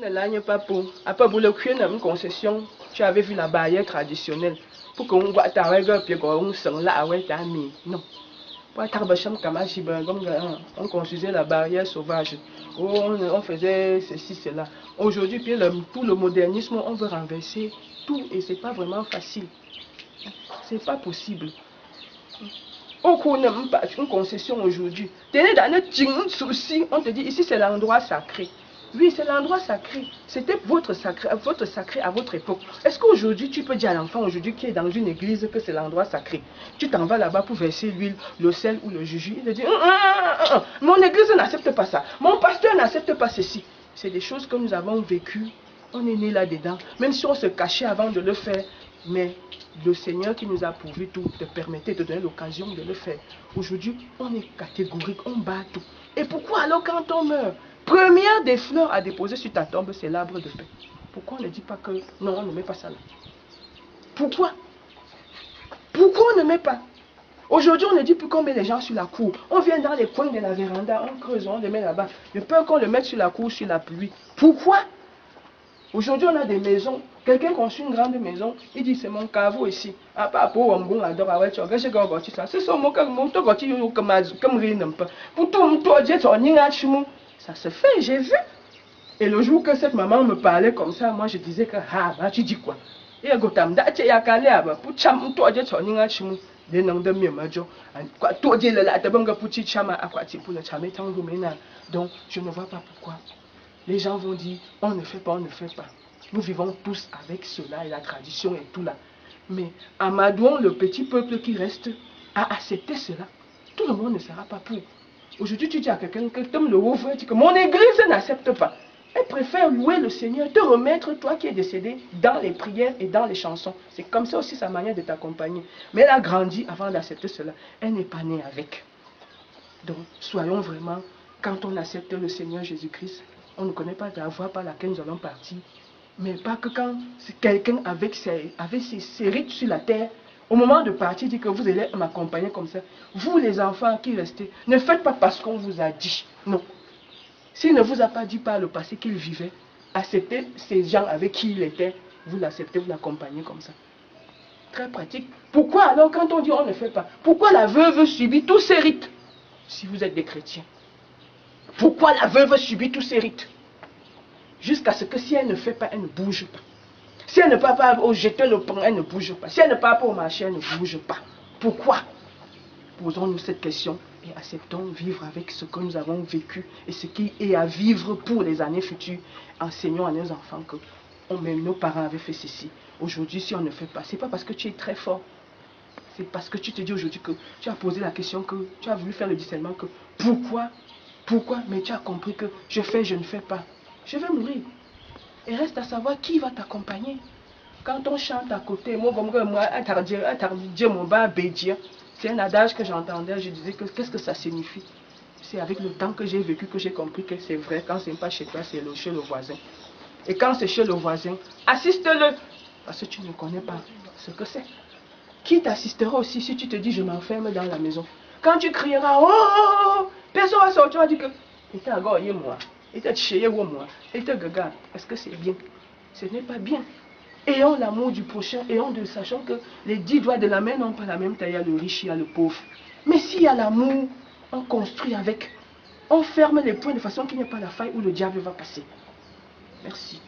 ne l'agne pas pour. Après, pour le cuire dans une concession, tu avais vu la barrière traditionnelle. Pour qu'on voit ta règle, puis qu'on s'en là, ouais, t'as mis. Non. On construisait la barrière sauvage. On faisait ceci, cela. Aujourd'hui, pour le modernisme, on veut renverser tout et c'est pas vraiment facile. C'est pas possible. On n'a même pas une concession aujourd'hui. Tenez dans notre souci, on te dit ici c'est l'endroit sacré. Oui, c'est l'endroit sacré. C'était votre sacré à votre époque. Est-ce qu'aujourd'hui, tu peux dire à l'enfant aujourd'hui qui est dans une église que c'est l'endroit sacré? Tu t'en vas là-bas pour verser l'huile, le sel ou le jujube. Il te dit, mon église n'accepte pas ça. Mon pasteur n'accepte pas ceci. C'est des choses que nous avons vécues. On est né là-dedans. Même si on se cachait avant de le faire. Mais le Seigneur qui nous a pourvu tout te permettait de donner l'occasion de le faire. Aujourd'hui, on est catégorique, on bat tout. Et pourquoi alors quand on meurt, première des fleurs à déposer sur ta tombe, c'est l'arbre de paix. Pourquoi on ne dit pas que non, on ne met pas ça là? Pourquoi? Pourquoi on ne met pas? Aujourd'hui, on ne dit plus qu'on met les gens sur la cour. On vient dans les coins de la véranda, on creuse, on les met là-bas. De peur qu'on le mette sur la cour, sur la pluie. Pourquoi? Aujourd'hui, on a des maisons. Quelqu'un construit une grande maison, il dit c'est mon caveau ici. Ah, pas pour on bon adore avec toi. C'est ça, mon comme rien pas. Pour tout, ça se fait, j'ai vu. Et le jour que cette maman me parlait comme ça, moi je disais que ah, bah, tu dis quoi? Et à gotam da ya kale aba pour cham to je toninga chimu de nang de mi majo. Quoi to je la ta banga pour chi chama akwati pour le chame tango mena. Donc je ne vois pas pourquoi. Les gens vont dire, on ne fait pas, on ne fait pas. Nous vivons tous avec cela et la tradition et tout là. Mais amadouons le petit peuple qui reste à accepter cela. Tout le monde ne sera pas pour. Aujourd'hui, tu dis à quelqu'un que tu le ouvre, tu dis que mon église n'accepte pas. Elle préfère louer le Seigneur, te remettre, toi qui es décédé, dans les prières et dans les chansons. C'est comme ça aussi sa manière de t'accompagner. Mais elle a grandi avant d'accepter cela. Elle n'est pas née avec. Donc, soyons vraiment, quand on accepte le Seigneur Jésus-Christ, on ne connaît pas la voie par laquelle nous allons partir. Mais pas que quand quelqu'un avec ses rites sur la terre, au moment de partir, dit que vous allez m'accompagner comme ça. Vous, les enfants qui restez, ne faites pas parce qu'on vous a dit. Non. S'il ne vous a pas dit par le passé qu'il vivait, acceptez ces gens avec qui il était, vous l'acceptez, vous l'accompagnez comme ça. Très pratique. Pourquoi alors quand on dit on ne fait pas, pourquoi la veuve subit tous ces rites si vous êtes des chrétiens? Pourquoi la veuve subit tous ces rites? Jusqu'à ce que si elle ne fait pas, elle ne bouge pas. Si elle ne part pas au jeter le pain, elle ne bouge pas. Si elle ne part pas au marché, elle ne bouge pas. Pourquoi? Posons-nous cette question et acceptons vivre avec ce que nous avons vécu et ce qui est à vivre pour les années futures. Enseignons à nos enfants que même nos parents avaient fait ceci. Aujourd'hui, si on ne fait pas, ce n'est pas parce que tu es très fort. C'est parce que tu te dis aujourd'hui que tu as posé la question, que tu as voulu faire le discernement que pourquoi, mais tu as compris que je fais, je ne fais pas. Je vais mourir. Et reste à savoir qui va t'accompagner. Quand on chante à côté, c'est un adage que j'entendais, je disais que qu'est-ce que ça signifie? C'est avec le temps que j'ai vécu que j'ai compris que c'est vrai, quand ce n'est pas chez toi, c'est chez le voisin. Et quand c'est chez le voisin, assiste-le, parce que tu ne connais pas ce que c'est. Qui t'assistera aussi si tu te dis je m'enferme dans la maison? Quand tu crieras, oh, personne va sortir, tu vas dire que, il t'a agoré moi. Et t'as chéri moi, et t'as gaga, est-ce que c'est bien? Ce n'est pas bien. Ayons l'amour du prochain, sachant que les 10 doigts de la main n'ont pas la même taille, il y a le riche, il y a le pauvre. Mais s'il y a l'amour, on construit avec. On ferme les points de façon qu'il n'y ait pas la faille où le diable va passer. Merci.